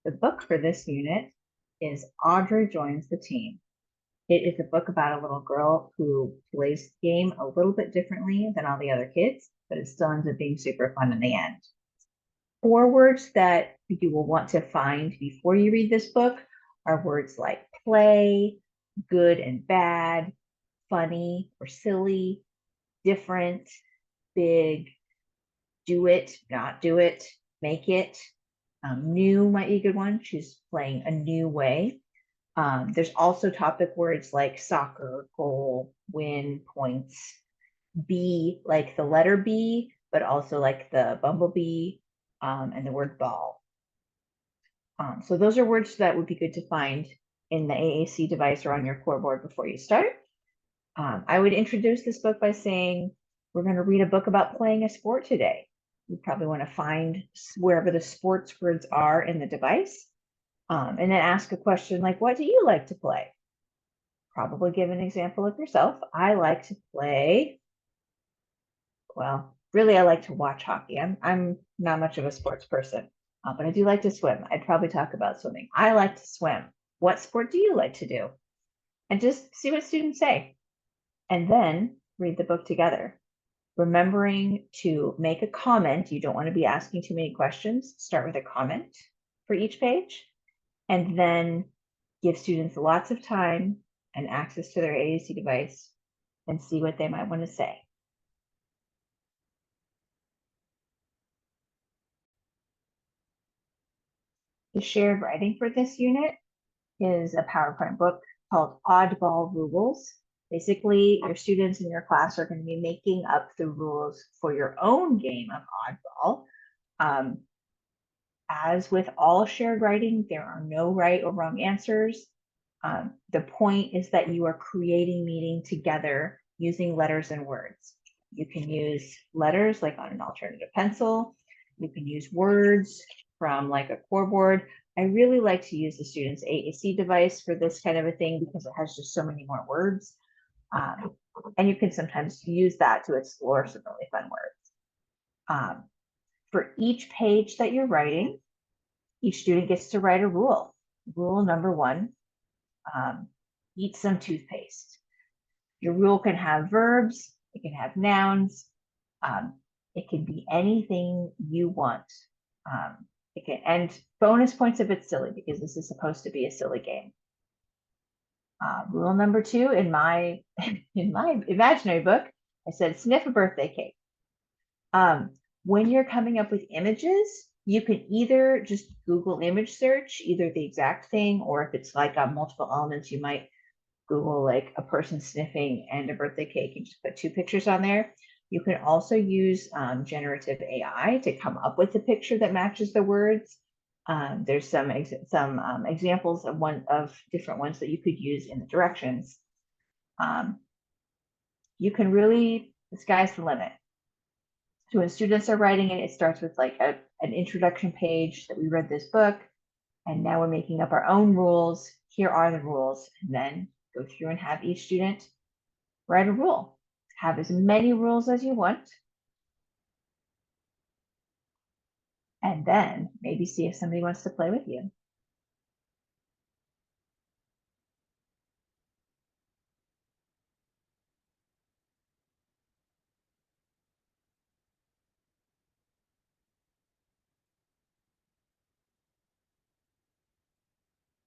The book for this unit is Audrey Joins the Team. It is a book about a little girl who plays the game a little bit differently than all the other kids, but it still ends up being super fun in the end. 4 words that you will want to find before you read this book are words like play, good and bad, funny or silly, different, big, do it, not do it, make it. New might be a good one. She's playing a new way. There's also topic words like soccer, goal, win, points, B, like the letter B, but also like the bumblebee, and the word ball. So those are words that would be good to find in the AAC device or on your core board before you start. I would introduce this book by saying, we're going to read a book about playing a sport today. You probably want to find wherever the sports words are in the device, and then ask a question like, what do you like to play? Probably give an example of yourself. I like to play, well, really, I like to watch hockey. I'm not much of a sports person, but I do like to swim. I'd probably talk about swimming. I like to swim. What sport do you like to do? And just see what students say. And then read the book together. Remembering to make a comment. You don't want to be asking too many questions. Start with a comment for each page, and then give students lots of time and access to their AAC device and see what they might want to say. The shared writing for this unit is a PowerPoint book called Oddball Rules. Basically, your students in your class are going to be making up the rules for your own game of oddball. As with all shared writing, there are no right or wrong answers. The point is that you are creating meaning together using letters and words. You can use letters like on an alternative pencil. You can use words from like a core board. I really like to use the student's AAC device for this kind of a thing because it has just so many more words. And you can sometimes use that to explore some really fun words. For each page that you're writing, each student gets to write a rule. Rule number 1, eat some toothpaste. Your rule can have verbs, it can have nouns, it can be anything you want. And bonus points if it's silly, because this is supposed to be a silly game. Rule number 2 in my imaginary book, I said sniff a birthday cake. When you're coming up with images, you can either just Google image search, either the exact thing, or if it's like multiple elements, you might Google like a person sniffing and a birthday cake and just put 2 pictures on there. You can also use generative AI to come up with a picture that matches the words. There's some examples of different ones that you could use in the directions. You can really, the sky's the limit. So when students are writing it, it starts with like an introduction page that we read this book, and now we're making up our own rules. Here are the rules, and then go through and have each student write a rule. Have as many rules as you want, and then maybe see if somebody wants to play with you.